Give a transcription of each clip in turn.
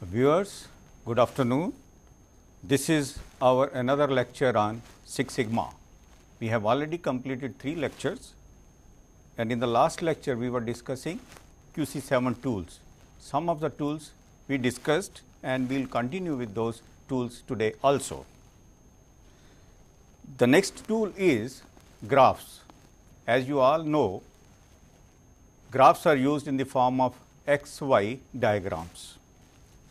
Viewers, good afternoon. This is our another lecture on Six Sigma. We have already completed 3 lectures, and in the last lecture we were discussing QC7 tools. Some of the tools we discussed, and we will continue with those tools today also. The next tool is graphs. As you all know, graphs are used in the form of XY diagrams.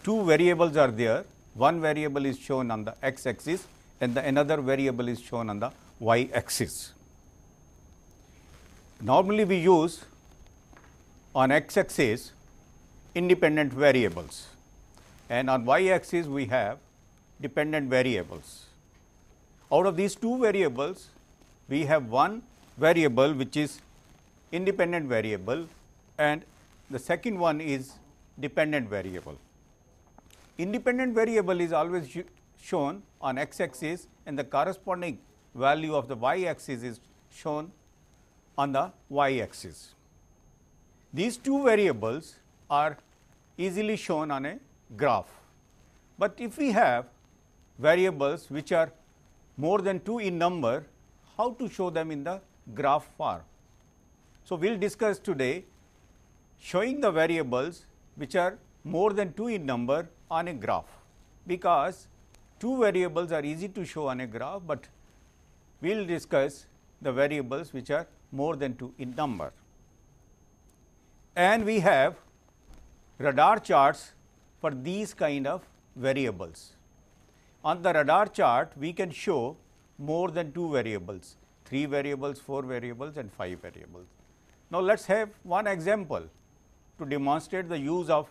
2 variables are there. One variable is shown on the x axis and the another variable is shown on the y axis. Normally we use on x axis independent variables, and on y axis we have dependent variables. Out of these 2 variables, we have one variable which is independent variable and the second one is dependent variable. Independent variable is always shown on x axis and the corresponding value of the y axis is shown on the y axis. These 2 variables are easily shown on a graph, but if we have variables which are more than 2 in number, how to show them in the graph form? So, we will discuss today showing the variables which are more than 2 in number on a graph, because 2 variables are easy to show on a graph, but we will discuss the variables which are more than 2 in number. And we have radar charts for these kind of variables. On the radar chart, we can show more than 2 variables, 3 variables, 4 variables and 5 variables. Now, let us have one example to demonstrate the use of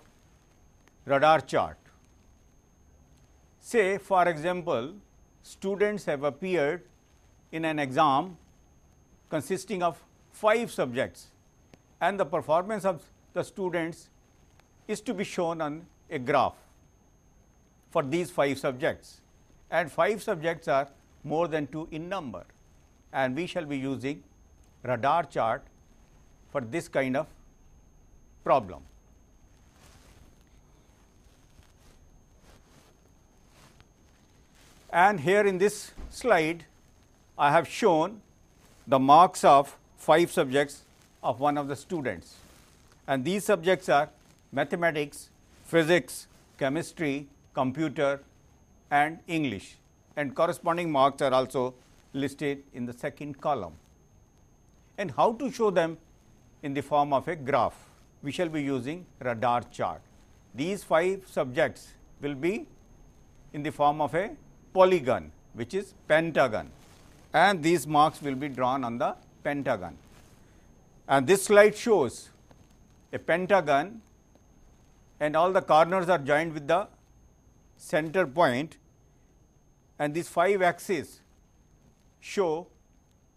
radar chart. Say for example, students have appeared in an exam consisting of 5 subjects, and the performance of the students is to be shown on a graph for these 5 subjects, and 5 subjects are more than 2 in number, and we shall be using radar chart for this kind of problem. And here in this slide, I have shown the marks of 5 subjects of one of the students, and these subjects are mathematics, physics, chemistry, computer and English, and corresponding marks are also listed in the second column. And how to show them in the form of a graph? We shall be using radar chart. These 5 subjects will be in the form of a polygon, which is pentagon, and these marks will be drawn on the pentagon. And this slide shows a pentagon and all the corners are joined with the center point, and these 5 axes show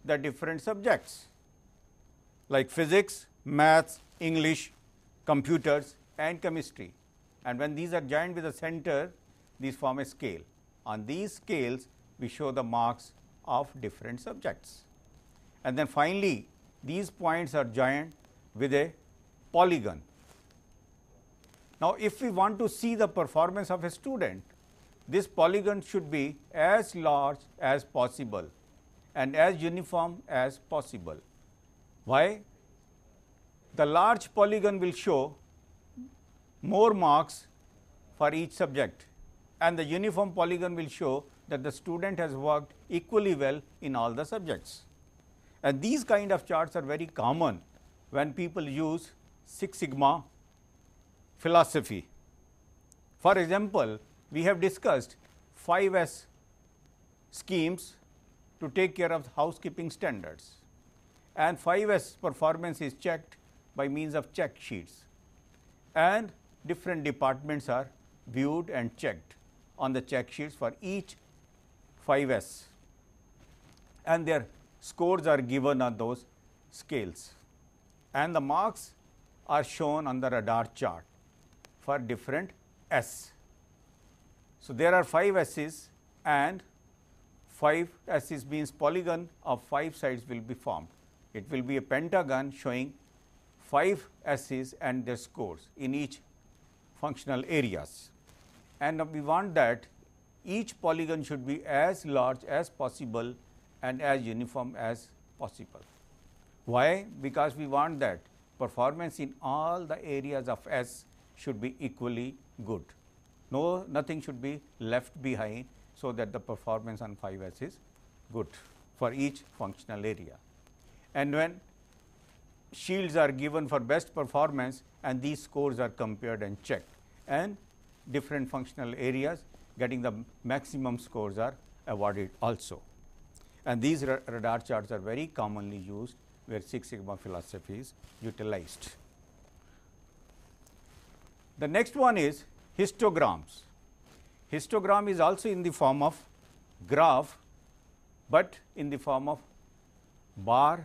the different subjects like physics, maths, English, computers and chemistry, and when these are joined with the center, these form a scale. On these scales, we show the marks of different subjects, and then finally, these points are joined with a polygon. Now, if we want to see the performance of a student, this polygon should be as large as possible and as uniform as possible. Why? The large polygon will show more marks for each subject, and the uniform polygon will show that the student has worked equally well in all the subjects. And these kind of charts are very common when people use Six Sigma philosophy. For example, we have discussed 5S schemes to take care of housekeeping standards, and 5S performance is checked by means of check sheets, and different departments are viewed and checked on the check sheets for each 5S, and their scores are given on those scales. and the marks are shown on the radar chart for different S. So, there are 5 S's, and 5 S's means polygon of 5 sides will be formed. It will be a pentagon showing 5 S's and their scores in each functional areas. And we want that each polygon should be as large as possible and as uniform as possible. Why? Because we want that performance in all the areas of S should be equally good. Nothing should be left behind, so that the performance on 5S is good for each functional area. And when shields are given for best performance, and these scores are compared and checked, and different functional areas getting the maximum scores are awarded also. And these radar charts are very commonly used where Six Sigma philosophy is utilized. The next one is histograms. Histogram is also in the form of graph, but in the form of bars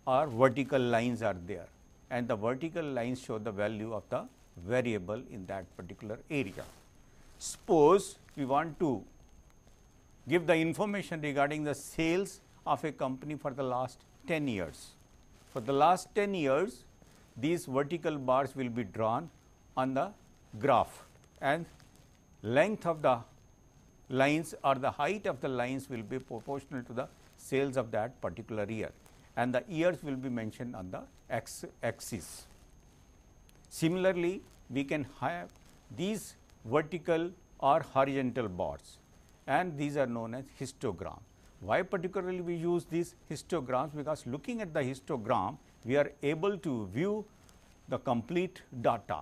or vertical lines are there, and the vertical lines show the value of the variable in that particular area. Suppose we want to give the information regarding the sales of a company for the last 10 years. For the last 10 years, these vertical bars will be drawn on the graph, and length of the lines or the height of the lines will be proportional to the sales of that particular year, and the years will be mentioned on the x axis. Similarly, we can have these vertical or horizontal bars, and these are known as histograms. Why particularly we use these histograms? Because looking at the histogram, we are able to view the complete data,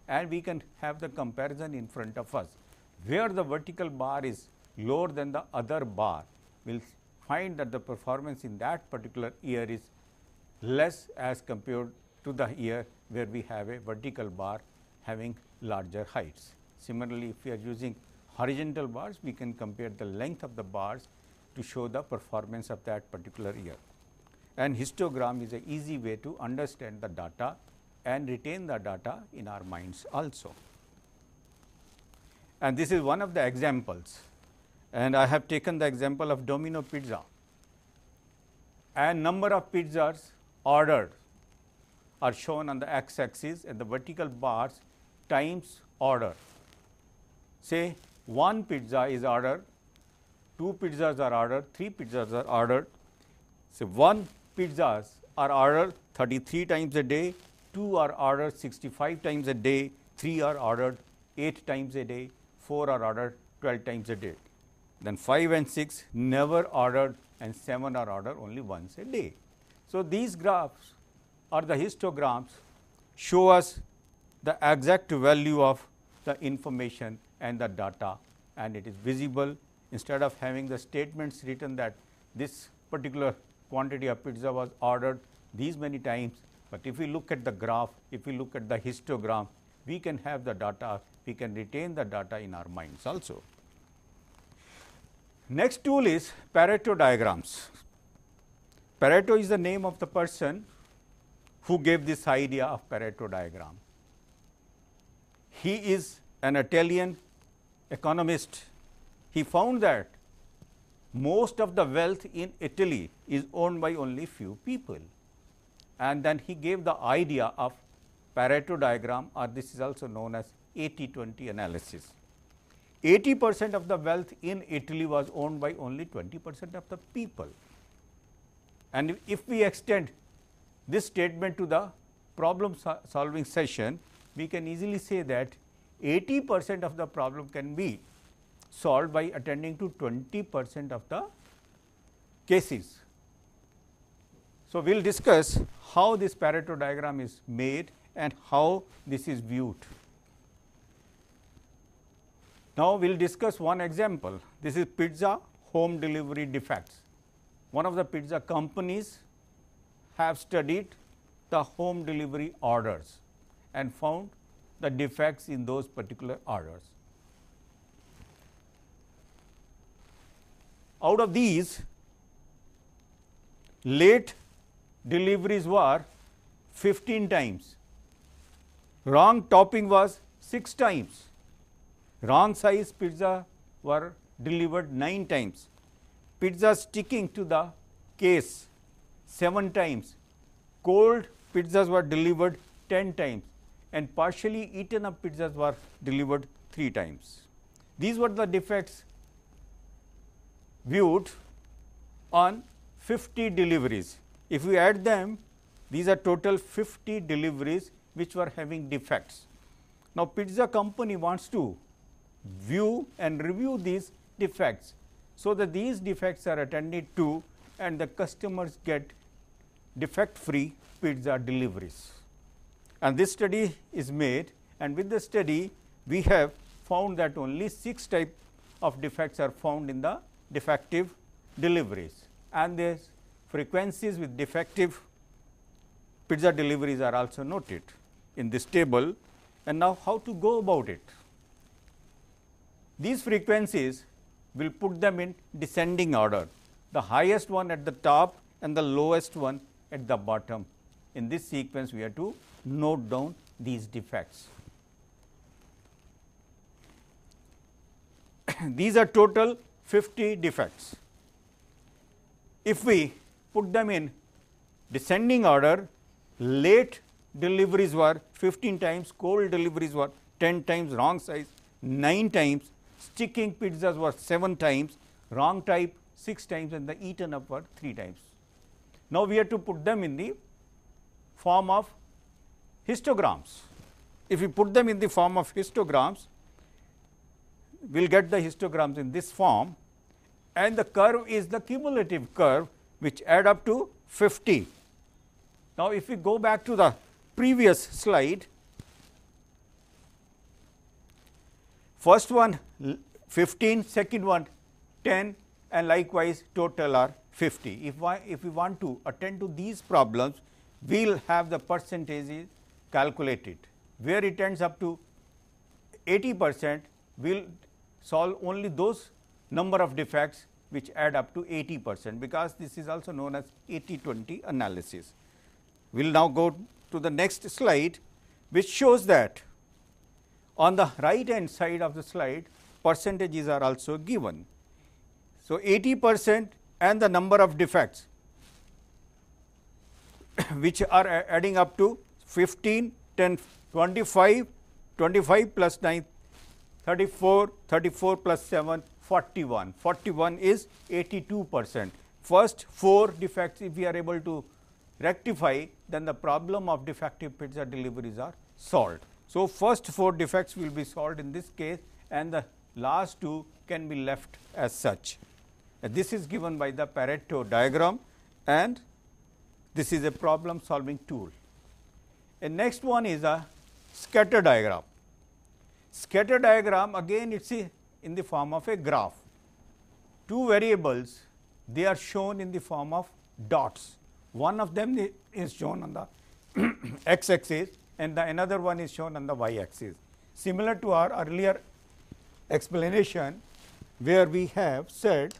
and we can have the comparison in front of us. Where the vertical bar is lower than the other bar, we will find that the performance in that particular year is less as compared to the year where we have a vertical bar having larger heights. Similarly, if we are using horizontal bars, we can compare the length of the bars to show the performance of that particular year. And histogram is an easy way to understand the data and retain the data in our minds also. And this is one of the examples, and I have taken the example of Domino Pizza, and number of pizzas ordered are shown on the x axis, and the vertical bars times order. Say 1 pizza is ordered, 2 pizzas are ordered, 3 pizzas are ordered. So 1 pizzas are ordered 33 times a day, 2 are ordered 65 times a day, 3 are ordered 8 times a day, 4 are ordered 12 times a day. Then 5 and 6 never ordered, and 7 are ordered only once a day. So these graphs or the histograms show us the exact value of the information and the data, and it is visible. Instead of having the statements written that this particular quantity of pizza was ordered these many times, but if we look at the graph, if we look at the histogram, we can have the data, we can retain the data in our minds also. Next tool is Pareto diagrams. Pareto is the name of the person who gave this idea of Pareto diagram. He is an Italian economist. He found that most of the wealth in Italy is owned by only few people, and then he gave the idea of Pareto diagram, or this is also known as 80-20 analysis. 80% of the wealth in Italy was owned by only 20% of the people, and if we extend this statement to the problem solving session, we can easily say that 80% of the problem can be solved by attending to 20% of the cases. So, we will discuss how this Pareto diagram is made and how this is viewed. Now, we will discuss one example. This is pizza home delivery defects. One of the pizza companies have studied the home delivery orders and found the defects in those particular orders. Out of these, late deliveries were 15 times, wrong topping was 6 times, wrong size pizza were delivered 9 times, pizza sticking to the case 7 times, cold pizzas were delivered 10 times, and partially eaten up pizzas were delivered 3 times. These were the defects viewed on 50 deliveries. If we add them, these are total 50 deliveries which were having defects. Now, pizza company wants to view and review these defects, so that these defects are attended to and the customers get defect free pizza deliveries. And this study is made, and with the study we have found that only 6 types of defects are found in the defective deliveries, and the frequencies with defective pizza deliveries are also noted in this table. And now, how to go about it? These frequencies will put them in descending order, the highest one at the top and the lowest one at the bottom. In this sequence, we have to note down these defects. These are total 50 defects. If we put them in descending order, late deliveries were 15 times, cold deliveries were 10 times, wrong size 9 times, sticking pizzas were 7 times, wrong type 6 times, and the eaten up were 3 times. Now, we have to put them in the form of histograms. If we put them in the form of histograms, we will get the histograms in this form, and the curve is the cumulative curve which add up to 50. Now, if we go back to the previous slide, first one 15, second one 10, and likewise total are 50. If we want to attend to these problems, we will have the percentages calculated. Where it ends up to 80%, we will solve only those number of defects which add up to 80%, because this is also known as 80-20 analysis. We will now go to the next slide, which shows that on the right hand side of the slide, percentages are also given. So, 80% and the number of defects which are adding up to 15, 10, 25, 25 plus 9, 34, 34 plus 7, 41. 41 is 82%. First 4 defects, if we are able to rectify, then the problem of defective pizza deliveries are solved. So, first 4 defects will be solved in this case, and the last 2 can be left as such. This is given by the Pareto diagram, and this is a problem solving tool. And next one is a scatter diagram. Scatter diagram, again it is in the form of a graph. 2 variables, they are shown in the form of dots. One of them is shown on the x axis, and the another one is shown on the y axis. Similar to our earlier explanation, where we have said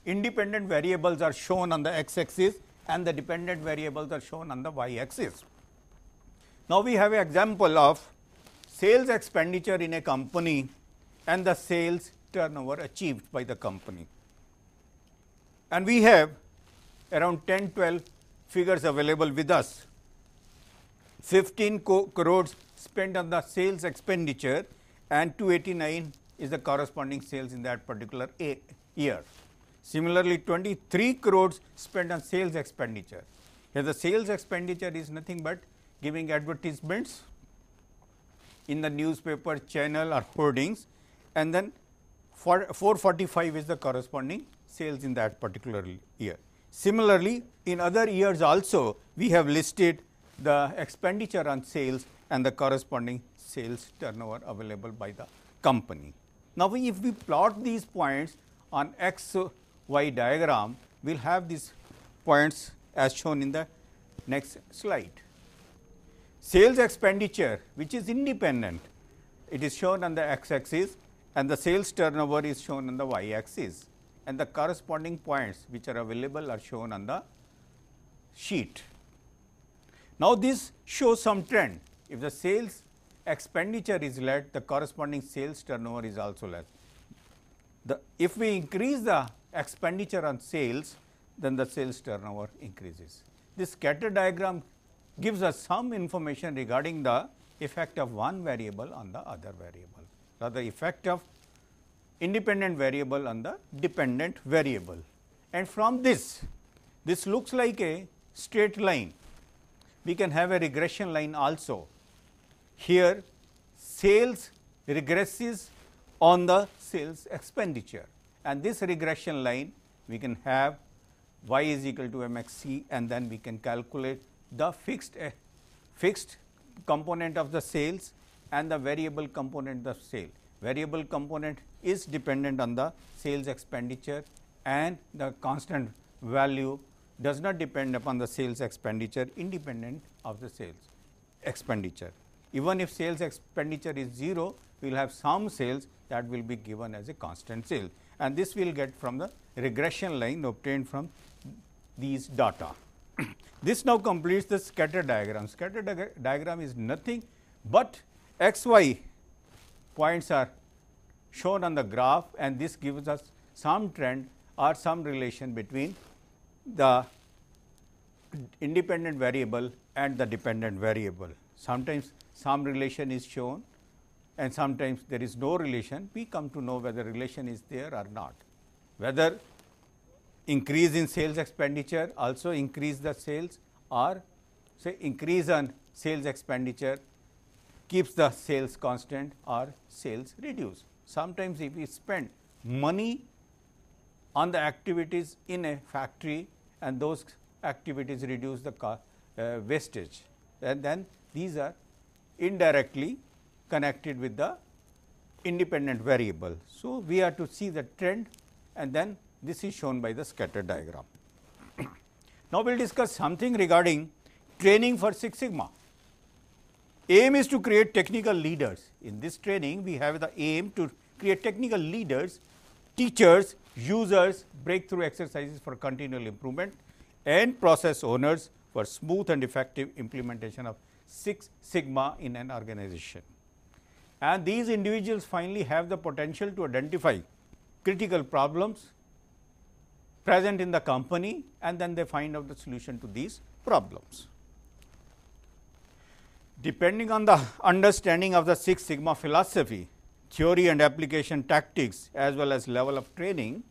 independent variables are shown on the x axis and the dependent variables are shown on the y axis. Now, we have an example of sales expenditure in a company and the sales turnover achieved by the company. And we have around 10-12 figures available with us. 15 crores spent on the sales expenditure, and 289 is the corresponding sales in that particular year. Similarly, 23 crores spent on sales expenditure. Here the sales expenditure is nothing but giving advertisements in the newspaper, channel or hoardings, and then 445 is the corresponding sales in that particular year. Similarly, in other years also we have listed the expenditure on sales and the corresponding sales turnover available by the company. Now, if we plot these points on x y diagram, we will have these points as shown in the next slide. Sales expenditure, which is independent, it is shown on the x axis, and the sales turnover is shown on the y axis. and the corresponding points which are available are shown on the sheet. Now, this shows some trend. If the sales expenditure is less, the corresponding sales turnover is also less. If we increase the expenditure on sales, then the sales turnover increases. This scatter diagram gives us some information regarding the effect of one variable on the other variable, or the effect of independent variable on the dependent variable. And from this looks like a straight line. We can have a regression line also. Here sales regresses on the sales expenditure, and this regression line we can have y is equal to mxc, and then we can calculate the fixed component of the sales and the variable component of sale. Variable component is dependent on the sales expenditure, and the constant value does not depend upon the sales expenditure independent of the sales expenditure. Even if sales expenditure is 0, we will have some sales that will be given as a constant sale, and this we will get from the regression line obtained from these data. This now completes the scatter diagram. Scatter diagram is nothing but x, y points are shown on the graph, and this gives us some trend or some relation between the independent variable and the dependent variable. Sometimes some relation is shown and sometimes there is no relation. We come to know whether relation is there or not. Whether increase in sales expenditure also increase the sales, or say increase on sales expenditure keeps the sales constant or sales reduce. Sometimes if we spend money on the activities in a factory and those activities reduce the wastage, and then these are indirectly connected with the independent variable. So, we are to see the trend, and then this is shown by the scatter diagram. Now, we will discuss something regarding training for Six Sigma. Aim is to create technical leaders. In this training, we have the aim to create technical leaders, teachers, users, breakthrough exercises for continual improvement, and process owners for smooth and effective implementation of Six Sigma in an organization. And these individuals finally have the potential to identify critical problems present in the company, and then they find out the solution to these problems. Depending on the understanding of the Six Sigma philosophy, theory and application tactics, as well as level of training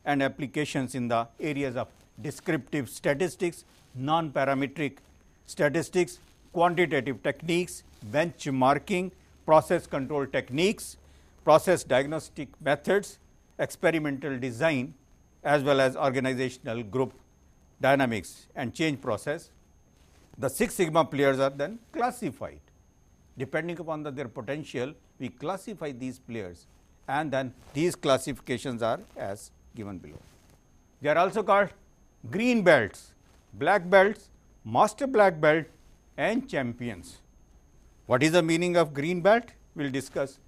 and applications in the areas of descriptive statistics, non-parametric statistics, quantitative techniques, benchmarking, process control techniques, process diagnostic methods, experimental design, as well as organizational group dynamics and change process, the Six Sigma players are then classified. Depending upon their potential, we classify these players, and then these classifications are as given below. They are also called green belts, black belts, master black belt, and champions. What is the meaning of green belt? We will discuss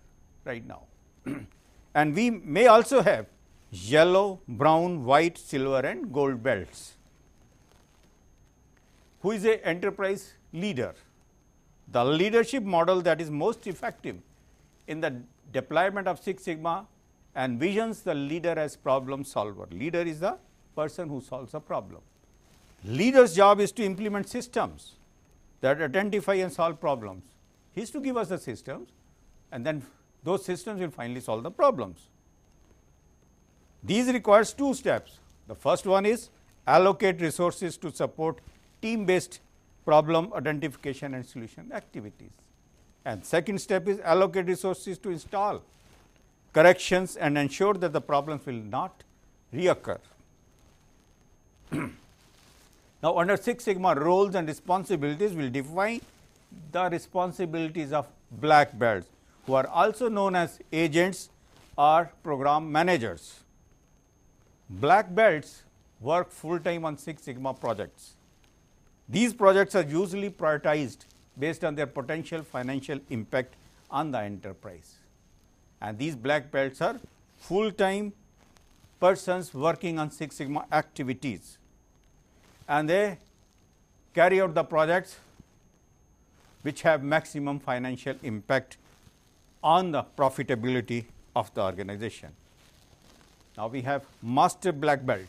right now. And we may also have yellow, brown, white, silver, and gold belts. Who is an enterprise leader? The leadership model that is most effective in the deployment of Six Sigma envisions the leader as problem solver. Leader is the person who solves a problem. Leader's job is to implement systems that identify and solve problems. He is to give us the systems, and then those systems will finally solve the problems. These requires two steps. The first one is allocate resources to support team based problem identification and solution activities. And second step is allocate resources to install corrections and ensure that the problems will not reoccur. Now, under Six Sigma roles and responsibilities, we will define the responsibilities of black belts, who are also known as agents or program managers. Black belts work full time on Six Sigma projects. These projects are usually prioritized based on their potential financial impact on the enterprise. And these black belts are full time persons working on Six Sigma activities, and they carry out the projects which have maximum financial impact on the profitability of the organization. Now, we have master black belt.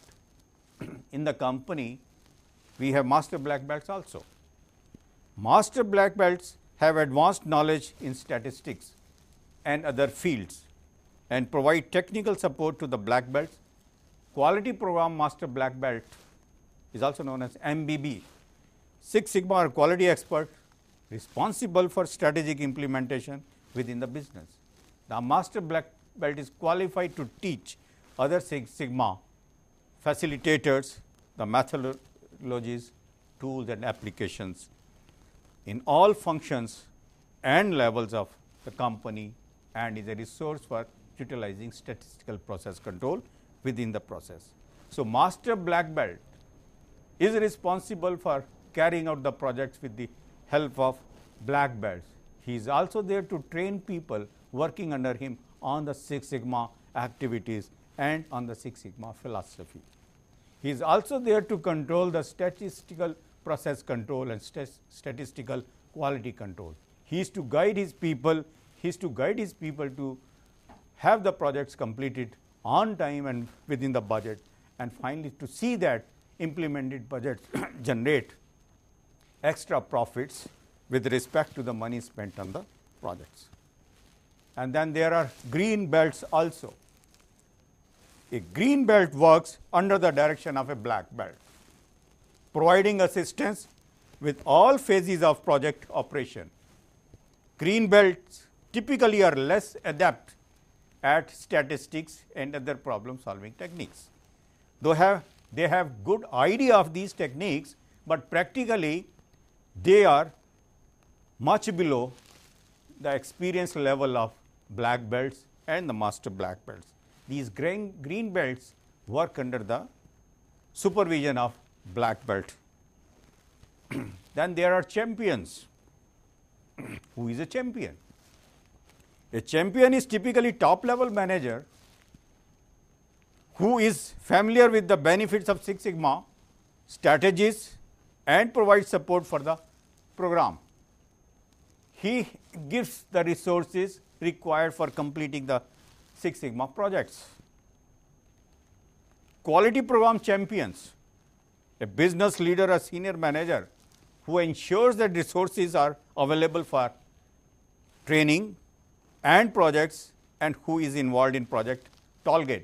In the company, we have master black belts also. Master black belts have advanced knowledge in statistics and other fields and provide technical support to the black belts. Quality program master black belt is also known as MBB, Six Sigma or quality expert responsible for strategic implementation within the business. The master black belt is qualified to teach other Six Sigma facilitators the methodologies, tools and applications in all functions and levels of the company, and is a resource for utilizing statistical process control within the process. So, master black belt is responsible for carrying out the projects with the help of black belts. He is also there to train people working under him on the Six Sigma activities and on the Six Sigma philosophy. He is also there to control the statistical process control and statistical quality control. He is to guide his people, to have the projects completed on time and within the budget, and finally to see that implemented budgets generate extra profits with respect to the money spent on the projects. And then there are green belts also. A green belt works under the direction of a black belt, providing assistance with all phases of project operation. Green belts typically are less adept at statistics and other problem solving techniques. Though they have good idea of these techniques, but practically they are much below the experience level of black belts and the master black belts. These green belts work under the supervision of black belt. Then there are champions. Who is a champion? A champion is typically top level manager who is familiar with the benefits of Six Sigma strategies and provides support for the program. He gives the resources required for completing the Six Sigma projects. Quality program champions, a business leader or senior manager who ensures that resources are available for training and projects, and who is involved in project tollgate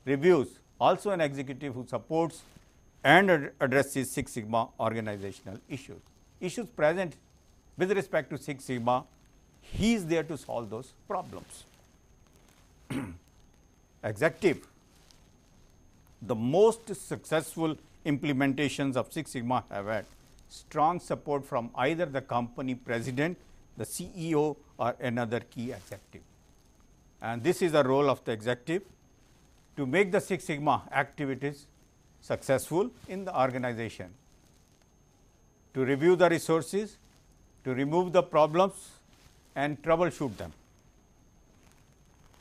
reviews. Also an executive who supports and addresses Six Sigma organizational issues. Issues present with respect to Six Sigma, he is there to solve those problems. Executive. The most successful implementations of Six Sigma have had strong support from either the company president, the CEO, or another key executive. And this is the role of the executive to make the Six Sigma activities successful in the organization, to review the resources, to remove the problems and troubleshoot them.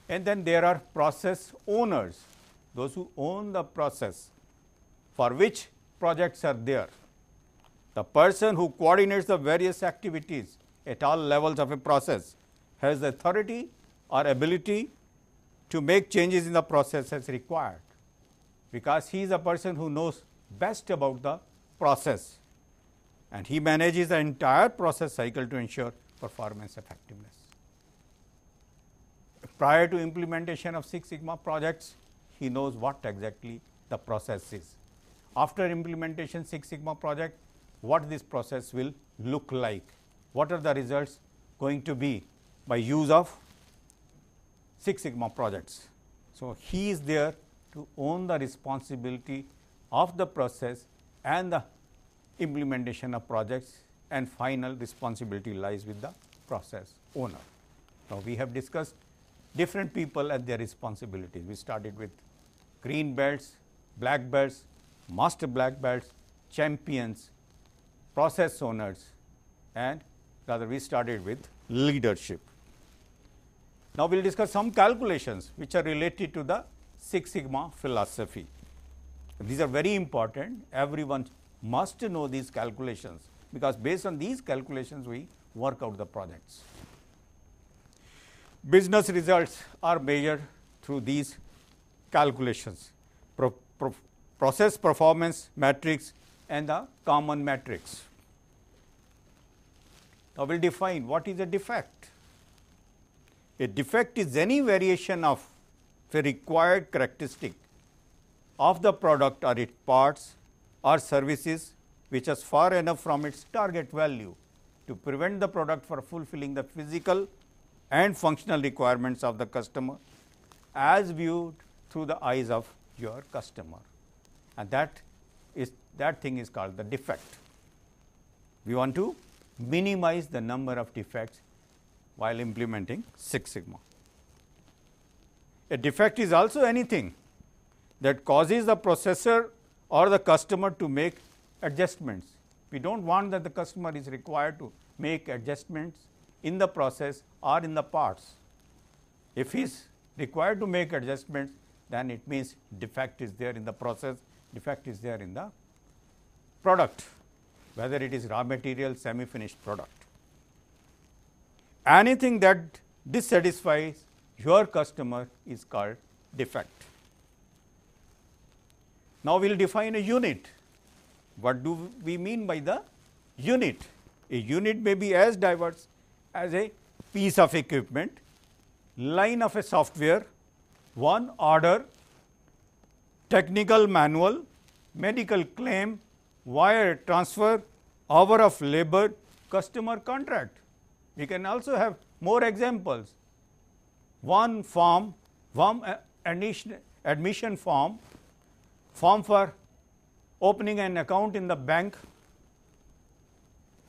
And then there are process owners, those who own the process for which projects are there. The person who coordinates the various activities at all levels of a process has the authority or ability to make changes in the process as required, because he is a person who knows best about the process, and he manages the entire process cycle to ensure performance effectiveness. Prior to implementation of Six Sigma projects, he knows what exactly the process is. After implementation Six Sigma project, what this process will look like, what are the results going to be by use of Six Sigma projects. So, he is there to own the responsibility of the process and the implementation of projects, and final responsibility lies with the process owner. Now, we have discussed different people and their responsibilities. We started with green belts, black belts, master black belts, champions, process owners, and rather we started with leadership. Now, we will discuss some calculations which are related to the Six Sigma philosophy. These are very important. Everyone must know these calculations, because based on these calculations we work out the projects. Business results are measured through these calculations, process performance matrix and the common matrix. Now, we will define what is a defect. A defect is any variation of the required characteristic of the product or its parts or services which is far enough from its target value to prevent the product from fulfilling the physical and functional requirements of the customer as viewed through the eyes of your customer, and that thing is called the defect. We want to minimize the number of defects while implementing Six Sigma. A defect is also anything that causes the processor or the customer to make adjustments. We do not want that the customer is required to make adjustments in the process or in the parts. If he is required to make adjustments, then it means defect is there in the process, defect is there in the product, whether it is raw material, semi-finished product. Anything that dissatisfies your customer is called defect. Now, we will define a unit. What do we mean by the unit? A unit may be as diverse as a piece of equipment, line of a software, one order, technical manual, medical claim, wire transfer, hour of labor, customer contract. We can also have more examples. One form, admission form, form for opening an account in the bank,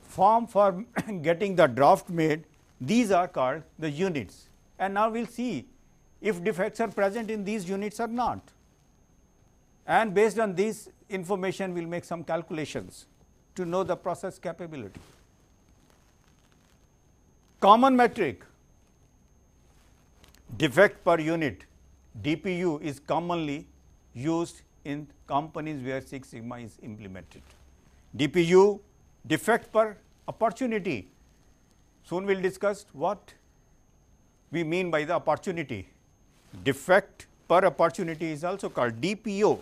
form for getting the draft made. These are called the units. And now we will see if defects are present in these units or not. And based on this information, we will make some calculations to know the process capability. Common metric, defect per unit, DPU, is commonly used in companies where Six Sigma is implemented. DPU, defect per opportunity. Soon we will discuss what we mean by the opportunity. Defect per opportunity is also called DPO,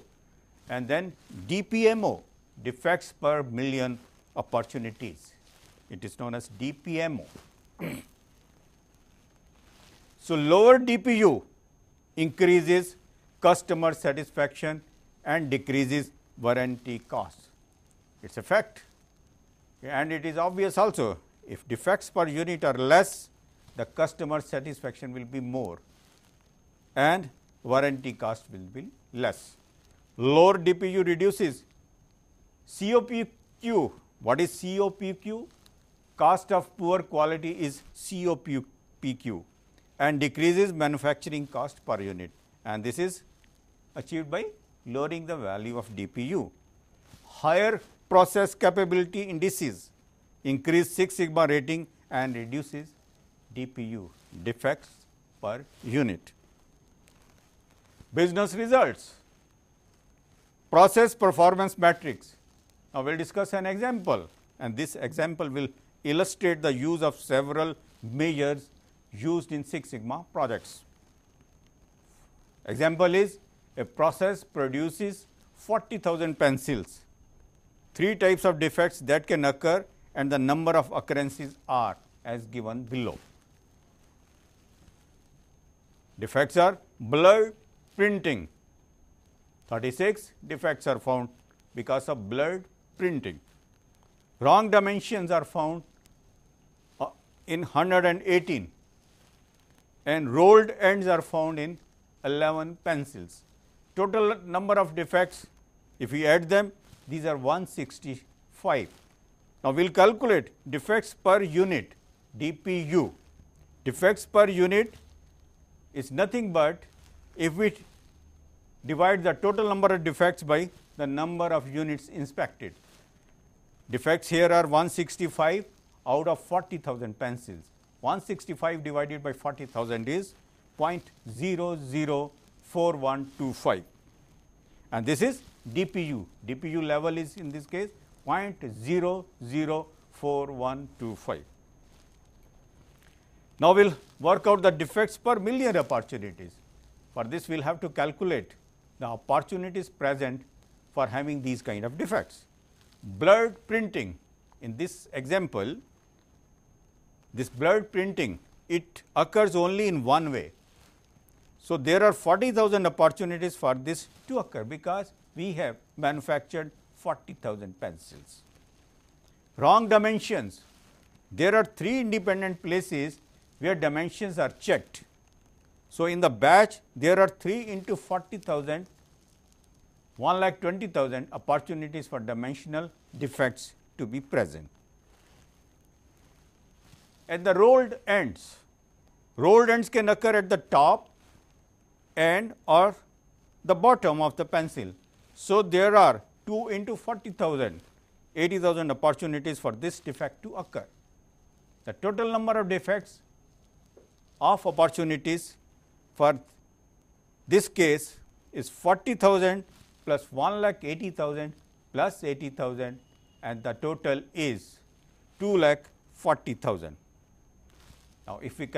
and then DPMO, defects per million opportunities. It is known as DPMO. So, lower DPU increases customer satisfaction and decreases warranty costs. It is a fact, and it is obvious also. If defects per unit are less, the customer satisfaction will be more and warranty cost will be less. Lower DPU reduces COPQ. What is COPQ? Cost of poor quality is COPQ, and decreases manufacturing cost per unit, and this is achieved by lowering the value of DPU. Higher process capability indices increase Six Sigma rating and reduces DPU, defects per unit. Business results, process performance matrix. Now, we will discuss an example, and this example will illustrate the use of several measures used in Six Sigma projects. Example is, a process produces 40,000 pencils. 3 types of defects that can occur and the number of occurrences are as given below. Defects are blurred printing. 36 defects are found because of blurred printing. Wrong dimensions are found in 118, and rolled ends are found in 11 pencils. Total number of defects, if we add them, these are 165. Now, we will calculate defects per unit, DPU. Defects per unit is nothing but if we divide the total number of defects by the number of units inspected. Defects here are 165 out of 40,000 pencils. 165 divided by 40,000 is 0.005 0.4125, and this is DPU. DPU level is in this case 0.004125. Now, we will work out the defects per million opportunities. For this, we will have to calculate the opportunities present for having these kind of defects. Blurred printing, in this example, this blurred printing, it occurs only in one way. So, there are 40,000 opportunities for this to occur, because we have manufactured 40,000 pencils. Wrong dimensions, there are 3 independent places where dimensions are checked. So, in the batch there are 3 into 40,000, 1,20,000 opportunities for dimensional defects to be present. At the rolled ends can occur at the top end or the bottom of the pencil. So, there are 2 into 40,000, 80,000 opportunities for this defect to occur. The total number of defects of opportunities for this case is 40,000 plus 1,80,000 plus 80,000, and the total is 2,40,000. Now, if we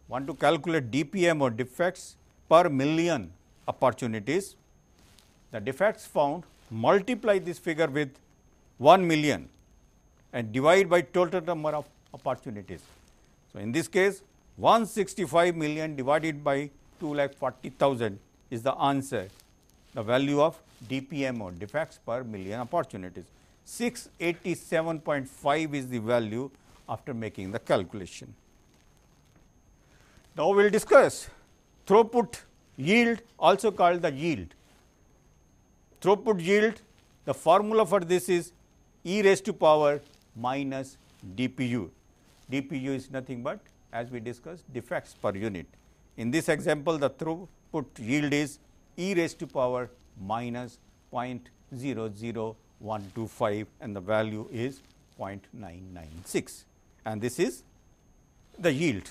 want to calculate DPM or defects per million opportunities, the defects found, multiply this figure with 1,000,000 and divide by total number of opportunities. So, in this case 165 million divided by 2,40,000 is the answer, the value of DPM or defects per million opportunities. 687.5 is the value after making the calculation. Now, we will discuss throughput yield, also called the yield. Throughput yield, the formula for this is e raised to power minus DPU. DPU is nothing but, as we discussed, defects per unit. In this example, the throughput yield is e raised to power minus 0.00125 and the value is 0.996, and this is the yield.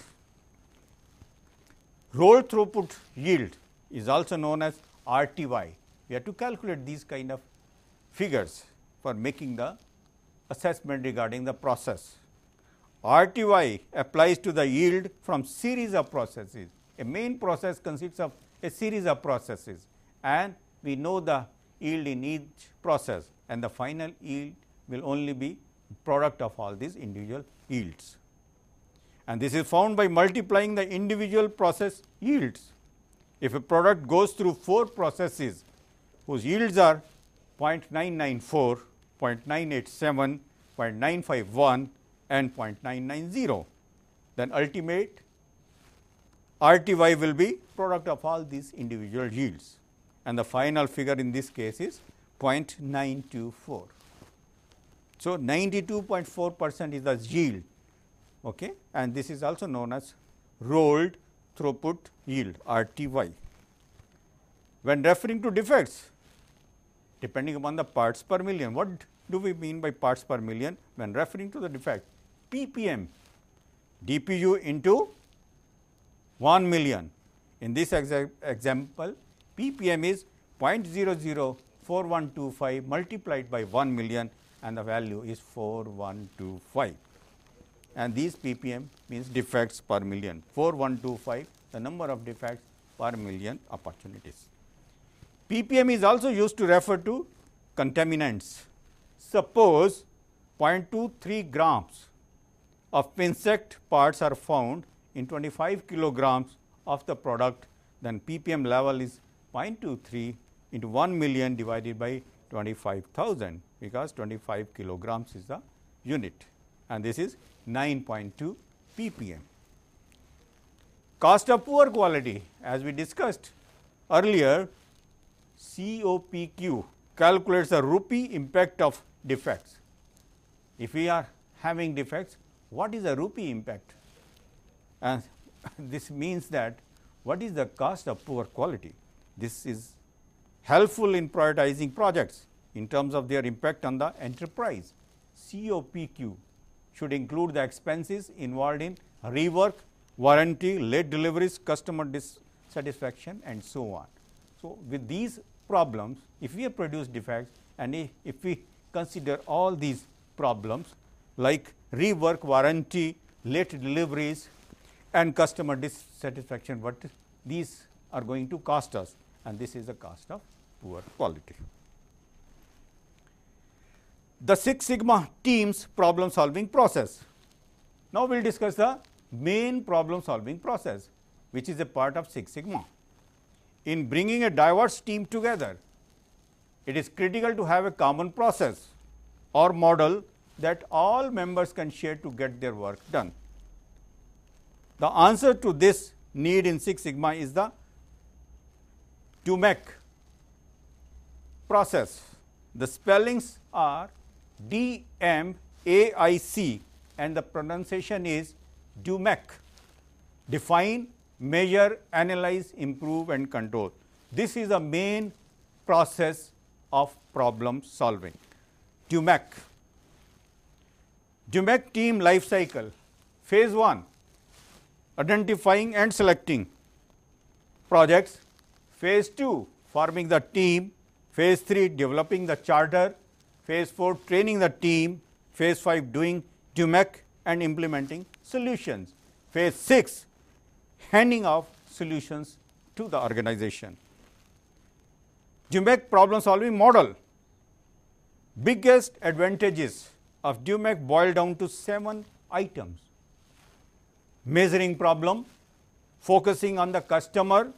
Roll throughput yield is also known as RTY. We have to calculate these kind of figures for making the assessment regarding the process. RTY applies to the yield from series of processes. A main process consists of a series of processes, and we know the yield in each process, and the final yield will only be product of all these individual yields. And this is found by multiplying the individual process yields. If a product goes through 4 processes whose yields are 0.994, 0.987, 0.951 and 0.990, then ultimate RTY will be product of all these individual yields, and the final figure in this case is 0.924. So, 92.4% is the yield, okay, and this is also known as rolled throughput yield, RTY. When referring to defects, depending upon the parts per million, what do we mean by parts per million? When referring to the defect, PPM, DPU into 1,000,000. In this example, PPM is 0.004125 multiplied by 1,000,000 and the value is 4125, and these PPM means defects per million, 4125 the number of defects per million opportunities. PPM is also used to refer to contaminants. Suppose 0.23 grams of insect parts are found in 25 kilograms of the product, then PPM level is 0.23 into 1,000,000 divided by 25,000, because 25 kilograms is the unit, and this is 9.2 ppm. Cost of poor quality, as we discussed earlier, COPQ calculates the rupee impact of defects. If we are having defects, what is the rupee impact? And this means that what is the cost of poor quality? This is helpful in prioritizing projects in terms of their impact on the enterprise. COPQ should include the expenses involved in rework, warranty, late deliveries, customer dissatisfaction and so on. So, with these problems, if we have produced defects and if we consider all these problems like rework, warranty, late deliveries and customer dissatisfaction, what these are going to cost us, and this is the cost of poor quality. The Six Sigma team's problem solving process. Now, we will discuss the main problem solving process, which is a part of Six Sigma. In bringing a diverse team together, it is critical to have a common process or model that all members can share to get their work done. The answer to this need in Six Sigma is the DMAIC process. The spellings are DMAIC and the pronunciation is DMAIC. Define, measure, analyze, improve and control. This is the main process of problem solving. DMAIC. DMAIC team life cycle. Phase 1, identifying and selecting projects. Phase 2, forming the team. Phase 3, developing the charter. Phase 4, training the team. Phase 5, doing DMAIC and implementing solutions. Phase 6, handing off solutions to the organization. DMAIC problem solving model. Biggest advantages of DMAIC boil down to 7 items. Measuring problem, focusing on the customer,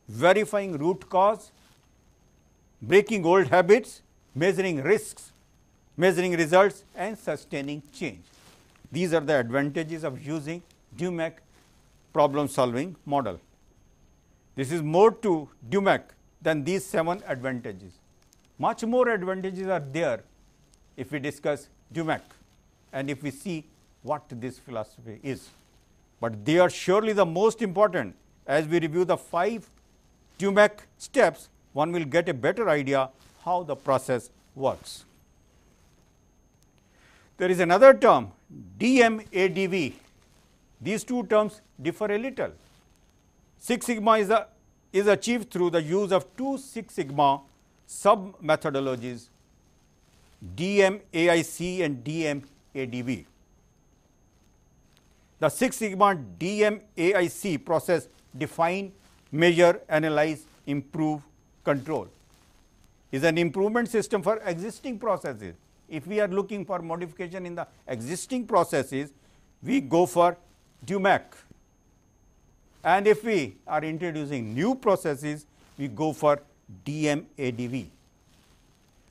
verifying root cause, breaking old habits, measuring risks, measuring results and sustaining change. These are the advantages of using DMAIC problem solving model. This is more to DMAIC than these 7 advantages. Much more advantages are there if we discuss DMAIC and if we see what this philosophy is. But they are surely the most important. As we review the 5 DMAIC steps, one will get a better idea how the process works. There is another term, DMADV. These two terms differ a little. Six Sigma is achieved through the use of 2 Six Sigma sub methodologies, DMAIC and DMADV. The Six Sigma DMAIC process define, measure, analyze, improve, control is an improvement system for existing processes. If we are looking for modification in the existing processes, we go for DMAIC, and if we are introducing new processes, we go for DMADV.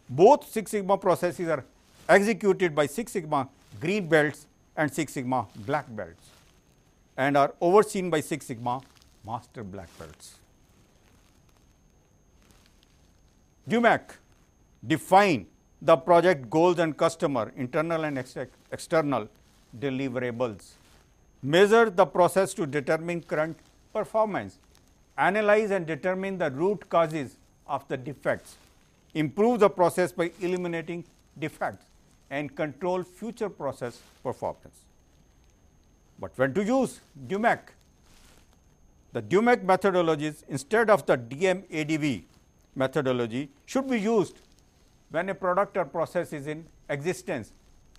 Both Six Sigma processes are executed by Six Sigma green belts and Six Sigma black belts and are overseen by Six Sigma master black belts. DMAIC define the project goals and customer, internal and external deliverables, measure the process to determine current performance, analyze and determine the root causes of the defects, improve the process by eliminating defects and control future process performance. But when to use DMAIC? The DMAIC methodologies instead of the DMADV methodology should be used when a product or process is in existence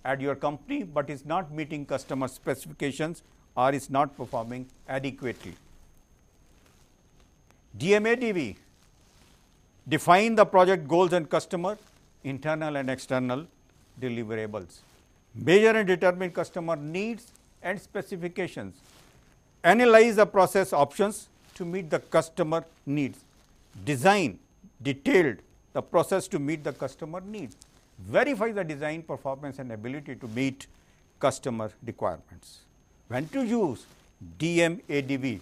at your company, but is not meeting customer specifications or is not performing adequately. DMADV define the project goals and customer, internal and external deliverables, measure and determine customer needs and specifications, analyze the process options to meet the customer needs, design detailed the process to meet the customer needs, verify the design performance and ability to meet customer requirements. When to use DMADV?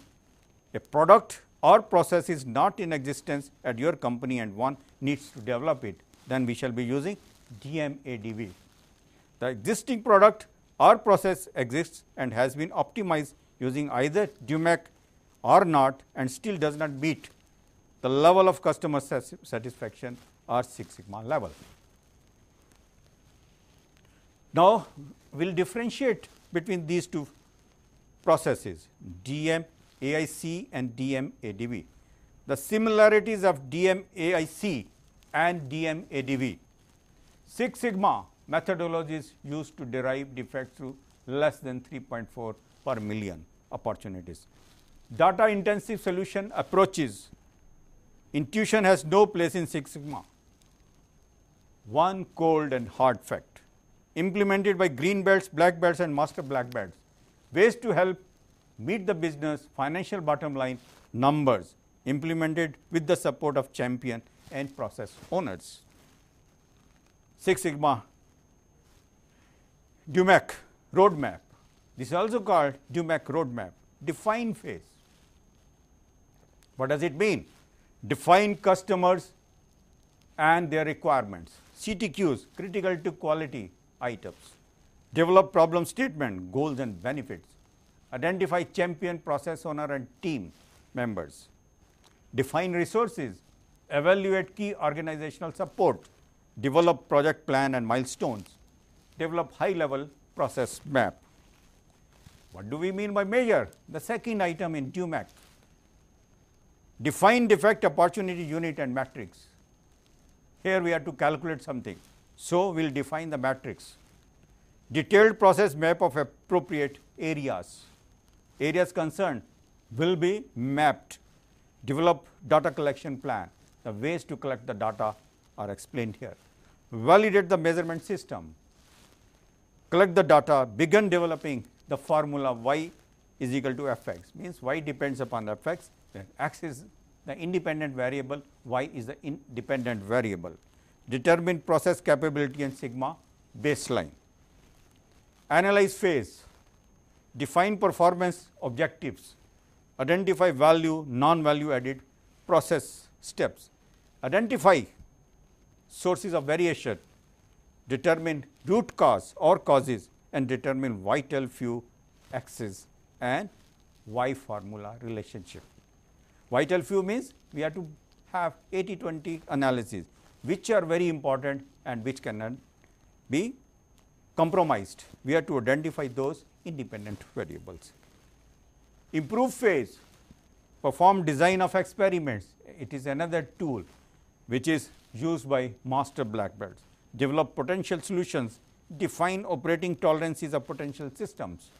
A product or process is not in existence at your company and one needs to develop it, then we shall be using DMADV. The existing product or process exists and has been optimized using either DMAIC or not and still does not meet the level of customer satisfaction or Six Sigma level. Now, we will differentiate between these two processes, DMAIC and DMADV. the similarities of DMAIC and DMADV. Six Sigma methodology is used to derive defects through less than 3.4 per million opportunities. Data intensive solution approaches. Intuition has no place in Six Sigma. One cold and hard fact, implemented by green belts, black belts and master black belts, ways to help meet the business financial bottom line numbers, implemented with the support of champion and process owners. Six Sigma DUMAC roadmap. This is also called DUMAC roadmap. Define phase. What does it mean? Define customers and their requirements. CTQs, critical to quality items. Develop problem statement, goals and benefits. Identify champion, process owner and team members. Define resources. Evaluate key organizational support. Develop project plan and milestones. Develop high level process map. What do we mean by measure? The second item in DUMAC. Define defect, opportunity, unit and matrix. Here we have to calculate something. So, we will define the matrix. Detailed process map of appropriate areas. Areas concerned will be mapped. Develop data collection plan. The ways to collect the data are explained here. Validate the measurement system. Collect the data, begin developing the formula y is equal to fx, means y depends upon the fx, then x is the independent variable, y is the independent variable. Determine process capability and sigma baseline. Analyze phase, define performance objectives, identify value, non-value added process steps, identify sources of variation, determine root cause or causes and determine vital few axes and y formula relationship. Vital few means we have to have 80-20 analysis, which are very important and which cannot be compromised. We have to identify those independent variables. Improve phase, perform design of experiments. It is another tool which is used by master black belts. Develop potential solutions, define operating tolerances of potential systems,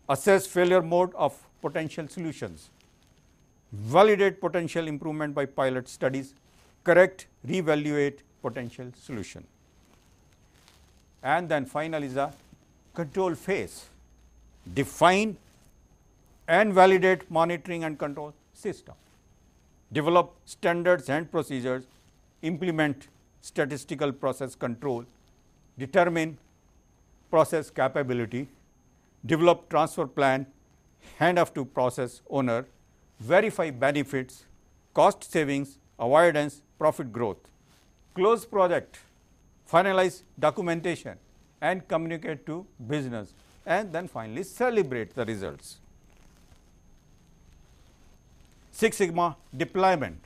assess failure mode of potential solutions, validate potential improvement by pilot studies, correct, reevaluate potential solution. And then final is the control phase, define and validate monitoring and control system, develop standards and procedures, implement statistical process control, determine process capability, develop transfer plan, hand off to process owner, verify benefits, cost savings, avoidance, profit growth, close project, finalize documentation and communicate to business, and then finally celebrate the results. Six Sigma deployment.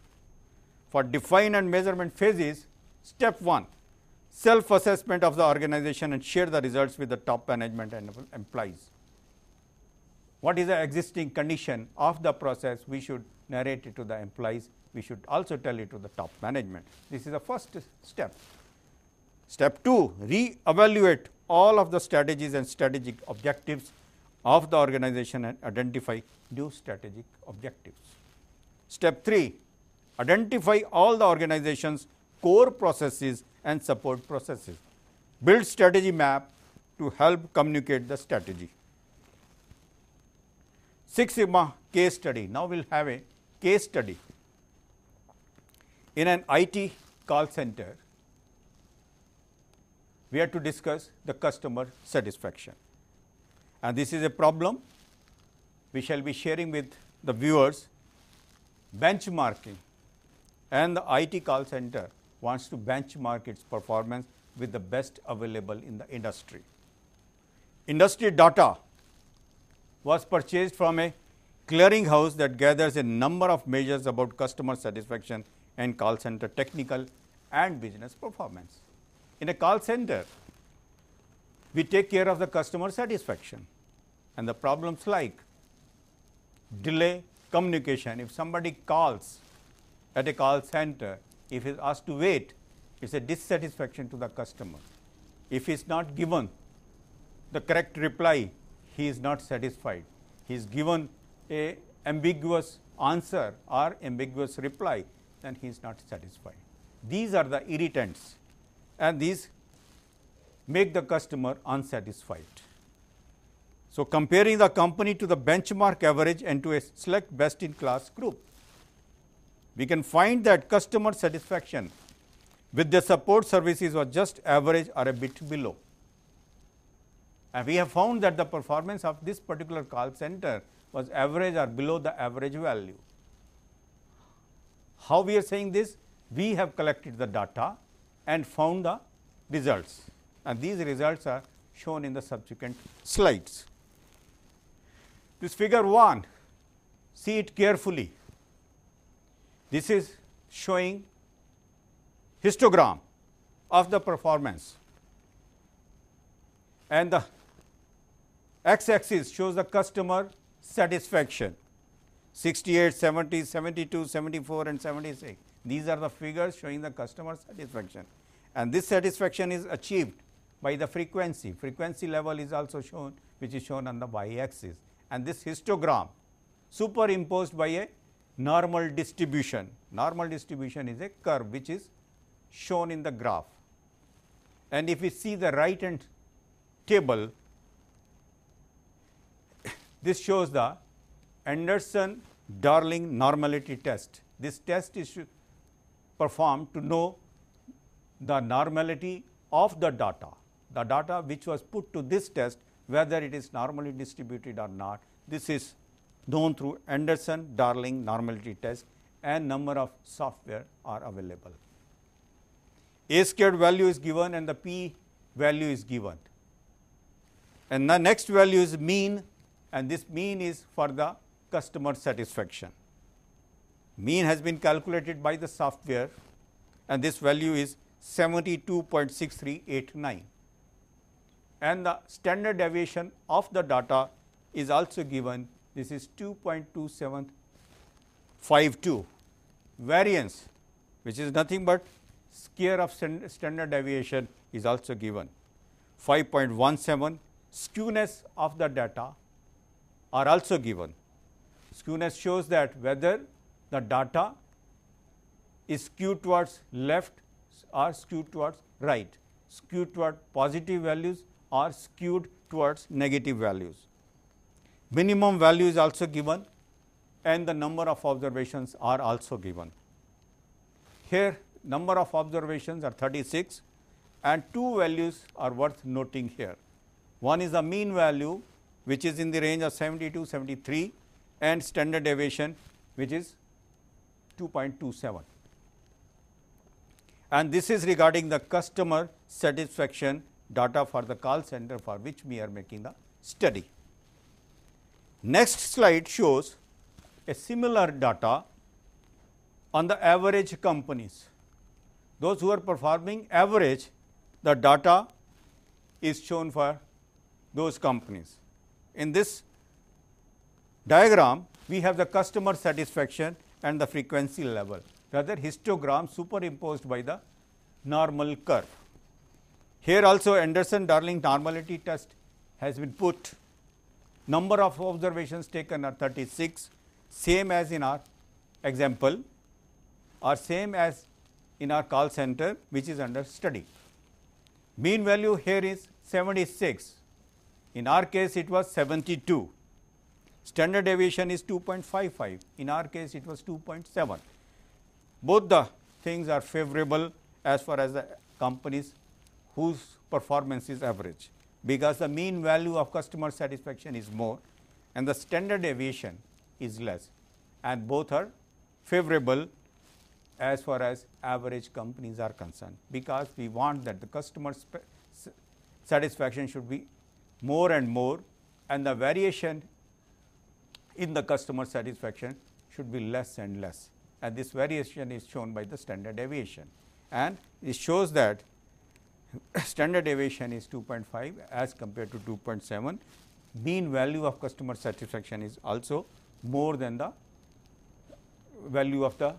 For define and measurement phases, step 1, self-assessment of the organization and share the results with the top management and employees. What is the existing condition of the process? We should narrate it to the employees. We should also tell it to the top management. This is the first step. Step 2, re-evaluate all of the strategies and strategic objectives of the organization and identify new strategic objectives. Step 3, identify all the organization's core processes and support processes. Build strategy map to help communicate the strategy. Six Sigma case study. Now, we will have a case study. In an IT call center, we have to discuss the customer satisfaction. And this is a problem we shall be sharing with the viewers. Benchmarking, and the IT call center wants to benchmark its performance with the best available in the industry. Industry data was purchased from a clearinghouse that gathers a number of measures about customer satisfaction and call center technical and business performance. In a call center, we take care of the customer satisfaction, and the problems like delay communication. If somebody calls at a call center, if he is asked to wait, it is a dissatisfaction to the customer. If he is not given the correct reply, he is not satisfied. He is given a ambiguous answer or ambiguous reply, then he is not satisfied. These are the irritants, and these make the customer unsatisfied. So, comparing the company to the benchmark average and to a select best in class group, we can find that customer satisfaction with the support services was just average or a bit below. And we have found that the performance of this particular call center was average or below the average value. How we are saying this? We have collected the data and found the results, and these results are shown in the subsequent slides. This figure 1, see it carefully. This is showing histogram of the performance, and the x axis shows the customer satisfaction 68, 70, 72, 74 and 76. These are the figures showing the customer satisfaction, and this satisfaction is achieved by the frequency. Frequency level is also shown, which is shown on the y axis, and this histogram superimposed by a normal distribution. Normal distribution is a curve which is shown in the graph, and if we see the right hand table, this shows the Anderson-Darling normality test. This test is performed to know the normality of the data which was put to this test, whether it is normally distributed or not. This is known through Anderson-Darling normality test, and number of software are available. A squared value is given and the p value is given, and the next value is mean, and this mean is for the customer satisfaction. Mean has been calculated by the software, and this value is 72.6389, and the standard deviation of the data is also given. This is 2.2752. Variance, which is nothing but square of standard deviation, is also given. 5.17. Skewness of the data are also given. Skewness shows that whether the data is skewed towards left or skewed towards right, skewed toward positive values or skewed towards negative values. Minimum value is also given, and the number of observations are also given. Here number of observations are 36, and two values are worth noting here. One is the mean value, which is in the range of 72, 73, and standard deviation, which is 2.27. And this is regarding the customer satisfaction data for the call center for which we are making the study. Next slide shows a similar data on the average companies. Those who are performing average, the data is shown for those companies. In this diagram, we have the customer satisfaction and the frequency level, rather histogram superimposed by the normal curve. Here also Anderson-Darling normality test has been put. Number of observations taken are 36, same as in our example, or same as in our call center which is under study. Mean value here is 76. In our case it was 72. Standard deviation is 2.55. In our case it was 2.7. Both the things are favorable as far as the companies whose performance is average, because the mean value of customer satisfaction is more and the standard deviation is less, and both are favorable as far as average companies are concerned, because we want that the customer satisfaction should be more and more, and the variation in the customer satisfaction should be less and less, and this variation is shown by the standard deviation, and it shows that standard deviation is 2.5 as compared to 2.7. Mean value of customer satisfaction is also more than the value of the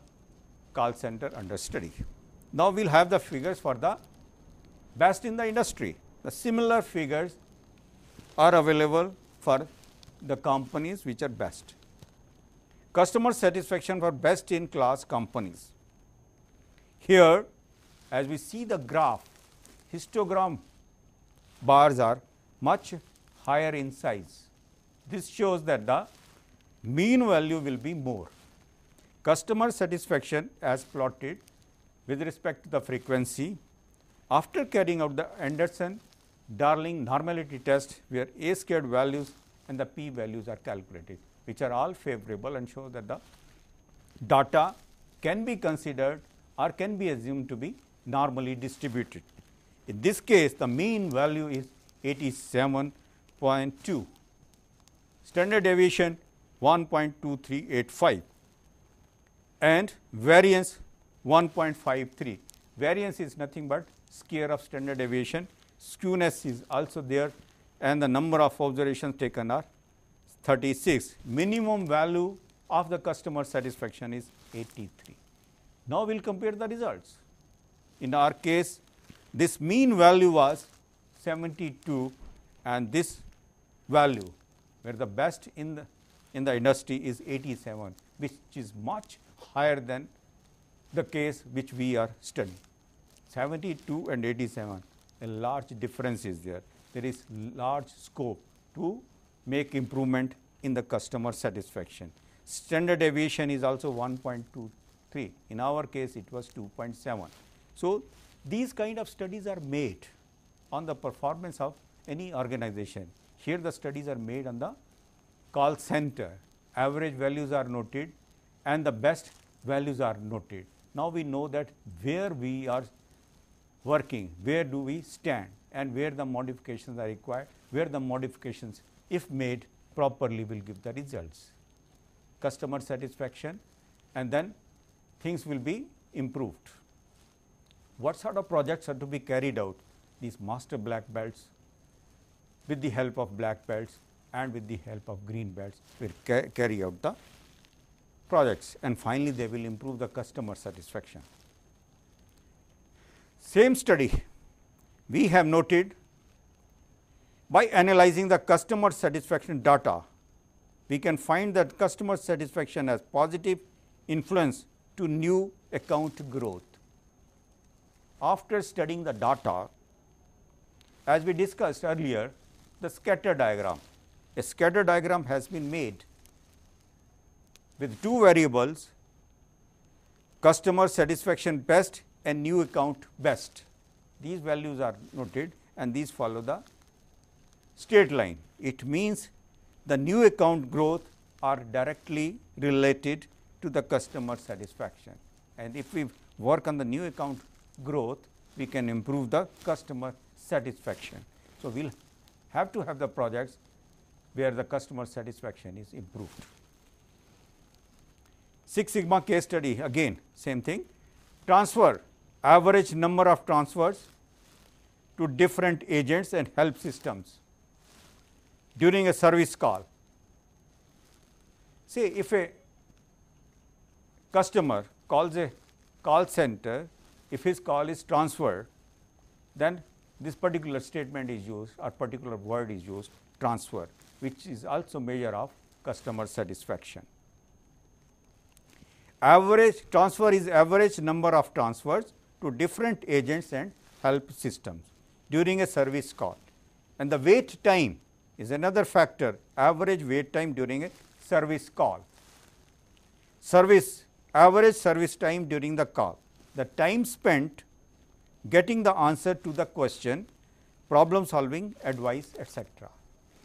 call center under study. Now, we will have the figures for the best in the industry. The similar figures are available for the companies which are best. Customer satisfaction for best in class companies. Here, as we see the graph, histogram bars are much higher in size. This shows that the mean value will be more. Customer satisfaction as plotted with respect to the frequency after carrying out the Anderson-Darling normality test, where A squared values and the p values are calculated, which are all favorable and show that the data can be considered or can be assumed to be normally distributed. In this case, the mean value is 87.2, standard deviation 1.2385 and variance 1.53. Variance is nothing but square of standard deviation, skewness is also there, and the number of observations taken are 36. Minimum value of the customer satisfaction is 83. Now, we will compare the results. In our case, this mean value was 72 and this value, where the best in the industry is 87, which is much higher than the case which we are studying. 72 and 87, a large difference is there. There is large scope to make improvement in the customer satisfaction. Standard deviation is also 1.23. In our case, it was 2.7. So, these kind of studies are made on the performance of any organization. Here, the studies are made on the call center. Average values are noted and the best values are noted. Now, we know that where we are working, where do we stand and where the modifications are required, where the modifications, if made properly, will give the results. Customer satisfaction, and then things will be improved. What sort of projects are to be carried out? These master black belts, with the help of black belts and with the help of green belts, will carry out the projects, and finally, they will improve the customer satisfaction. Same study we have noted, by analyzing the customer satisfaction data, we can find that customer satisfaction has positive influence to new account growth. After studying the data, as we discussed earlier, the scatter diagram. A scatter diagram has been made with two variables, customer satisfaction best and new account best. These values are noted and these follow the straight line. It means the new account growth are directly related to the customer satisfaction, and if we work on the new account growth, we can improve the customer satisfaction. So, we will have to have the projects where the customer satisfaction is improved. Six Sigma case study, again same thing, transfer, average number of transfers to different agents and help systems during a service call. Say if a customer calls a call center, if his call is transferred, then this particular statement is used or particular word is used, transfer, which is also measure of customer satisfaction. Average transfer is average number of transfers to different agents and help systems during a service call, and the wait time is another factor, average wait time during a service call. Average service time during the call, the time spent getting the answer to the question, problem solving, advice, etc.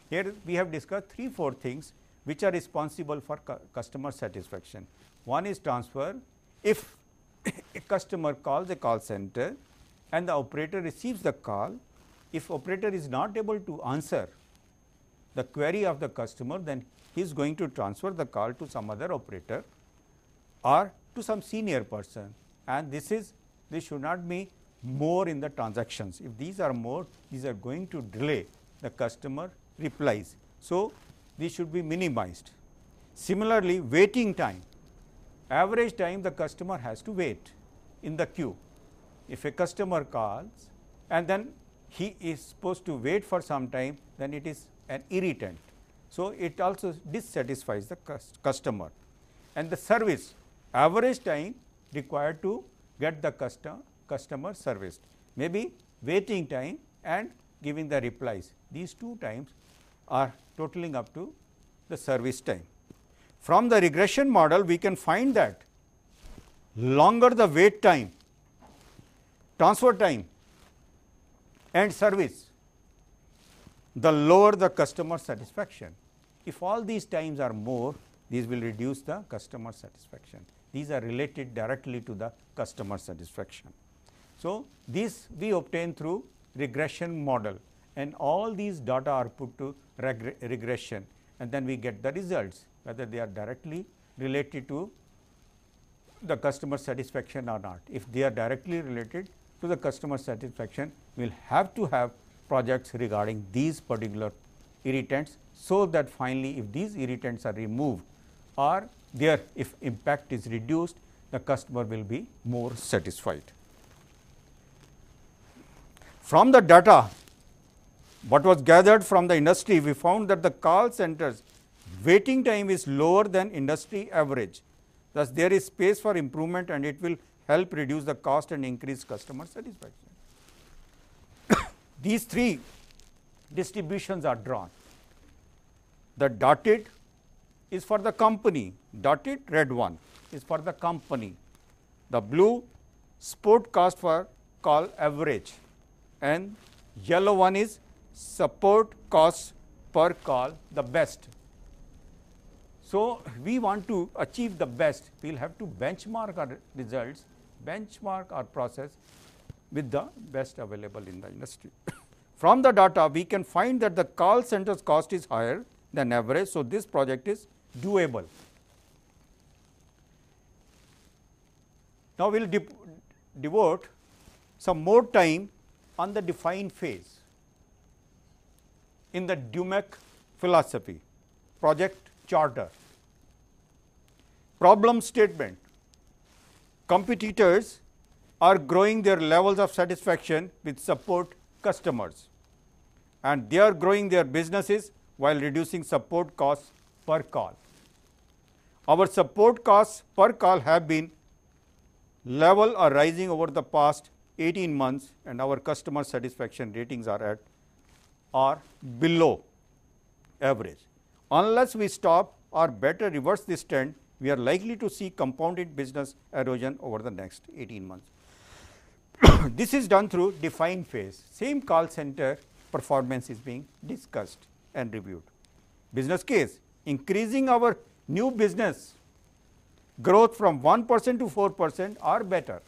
Here we have discussed 3-4 things which are responsible for customer satisfaction. One is transfer. If a customer calls a call center and the operator receives the call, if operator is not able to answer the query of the customer, then he is going to transfer the call to some other operator or to some senior person, and this should not be more in the transactions. If these are more, these are going to delay the customer replies. So, these should be minimized. Similarly, waiting time. average time the customer has to wait in the queue. If a customer calls and then he is supposed to wait for some time, then it is an irritant. So, it also dissatisfies the customer, and the service average time required to get the customer serviced, maybe waiting time and giving the replies. These two times are totaling up to the service time. From the regression model, we can find that longer the wait time, transfer time and service, the lower the customer satisfaction. If all these times are more, these will reduce the customer satisfaction. These are related directly to the customer satisfaction. So, this we obtain through regression model, and all these data are put to regression, and then we get the results, whether they are directly related to the customer satisfaction or not. If they are directly related to the customer satisfaction, we will have to have projects regarding these particular irritants, so that finally, if these irritants are removed or their if impact is reduced, the customer will be more satisfied. From the data what was gathered from the industry, we found that the call centers waiting time is lower than industry average. Thus, there is space for improvement, and it will help reduce the cost and increase customer satisfaction. These three distributions are drawn. The dotted is for the company, dotted red one is for the company, the blue support cost for call average, and yellow one is support cost per call, the best. So, we want to achieve the best, we will have to benchmark our results, benchmark our process with the best available in the industry. From the data, we can find that the call center's cost is higher than average. So, this project is doable. Now, we will devote some more time on the define phase in the Dumac philosophy, project charter. Problem statement: competitors are growing their levels of satisfaction with support customers, and they are growing their businesses while reducing support costs per call. Our support costs per call have been level or rising over the past 18 months, and our customer satisfaction ratings are at or below average. Unless we stop or better reverse this trend, we are likely to see compounded business erosion over the next 18 months. This is done through define phase. Same call center performance is being discussed and reviewed. Business case: increasing our new business growth from 1% to 4% or better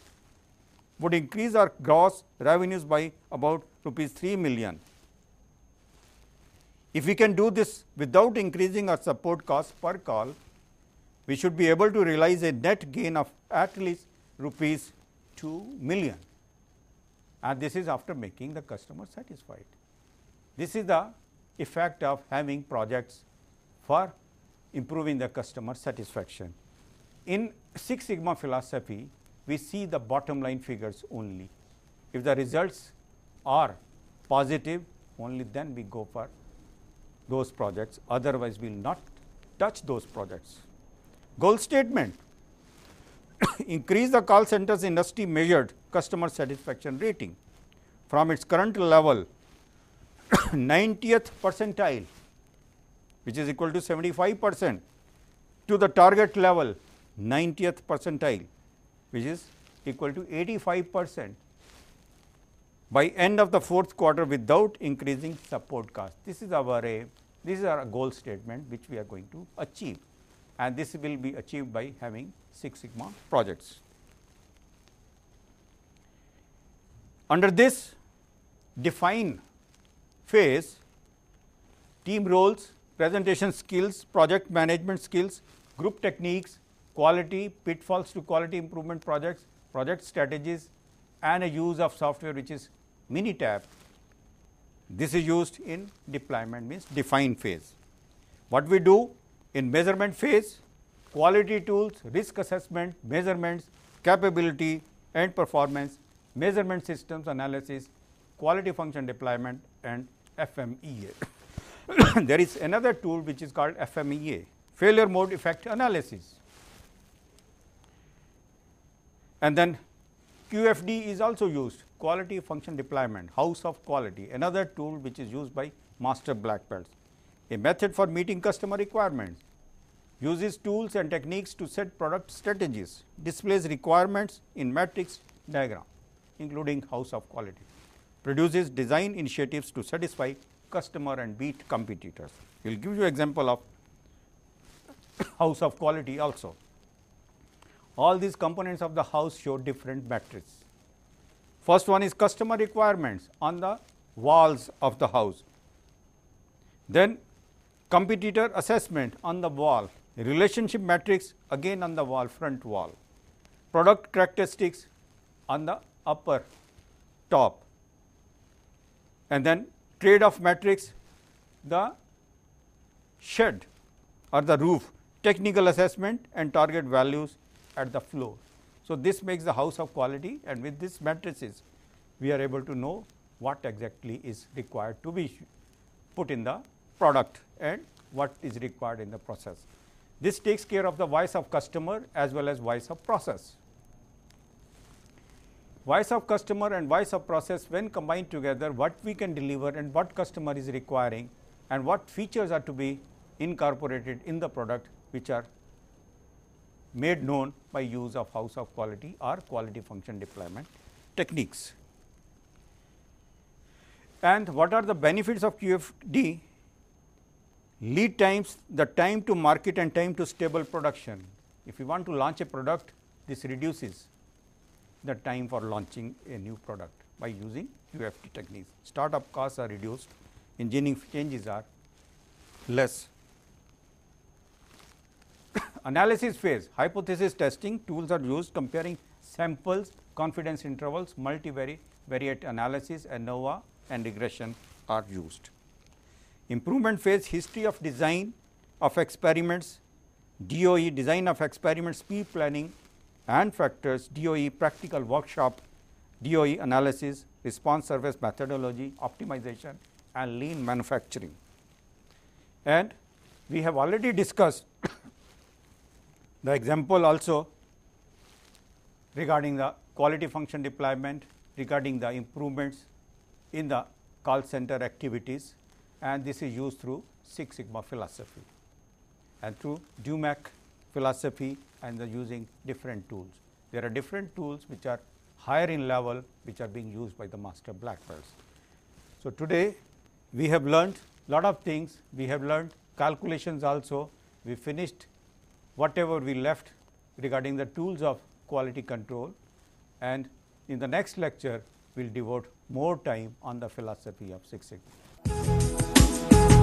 would increase our gross revenues by about rupees 3 million. If we can do this without increasing our support costs per call, we should be able to realize a net gain of at least rupees 2 million, and this is after making the customer satisfied. This is the effect of having projects for improving the customer satisfaction. In Six Sigma philosophy, we see the bottom line figures only. If the results are positive, only then we go for those projects, otherwise we will not touch those projects. Goal statement: increase the call centers industry measured customer satisfaction rating from its current level 90th percentile, which is equal to 75%, to the target level 90th percentile, which is equal to 85% by end of the fourth quarter without increasing support cost. This is our goal statement which we are going to achieve, and this will be achieved by having Six Sigma projects. Under this define phase, team roles, presentation skills, project management skills, group techniques, quality, pitfalls to quality improvement projects, project strategies, and a use of software which is Minitab. This is used in deployment, means define phase. What we do in measurement phase, quality tools, risk assessment, measurements, capability and performance, measurement systems analysis, quality function deployment and FMEA. There is another tool which is called FMEA, failure mode effect analysis. And then QFD is also used, quality function deployment, house of quality, another tool which is used by master black belts. A method for meeting customer requirements, uses tools and techniques to set product strategies, displays requirements in matrix diagram, including house of quality, produces design initiatives to satisfy customer and beat competitors. We will give you example of house of quality also. All these components of the house show different metrics. First one is customer requirements on the walls of the house. Then competitor assessment on the wall, relationship matrix again on the wall, front wall, product characteristics on the upper top, and then trade off matrix, the shed or the roof, technical assessment and target values at the floor. So, this makes the house of quality, and with this matrices we are able to know what exactly is required to be put in the product and what is required in the process. This takes care of the voice of customer as well as voice of process. Voice of customer and voice of process, when combined together, what we can deliver and what customer is requiring and what features are to be incorporated in the product, which are made known by use of house of quality or quality function deployment techniques. And what are the benefits of QFD? Lead times, the time to market and time to stable production. If you want to launch a product, this reduces the time for launching a new product by using QFD techniques. Startup costs are reduced, engineering changes are less. Analysis phase, hypothesis testing tools are used, comparing samples, confidence intervals, multivariate analysis, ANOVA and regression are used. Improvement phase, history of design of experiments, DOE, design of experiments, pre-planning and factors, DOE, practical workshop, DOE analysis, response surface methodology, optimization and lean manufacturing. And we have already discussed the example also regarding the quality function deployment, regarding the improvements in the call center activities, and this is used through Six Sigma philosophy and through DUMAC philosophy and the using different tools. There are different tools which are higher in level, which are being used by the master black belts. So, today we have learned lot of things, we have learned calculations also, we finished whatever we left regarding the tools of quality control, and in the next lecture we will devote more time on the philosophy of Six Sigma.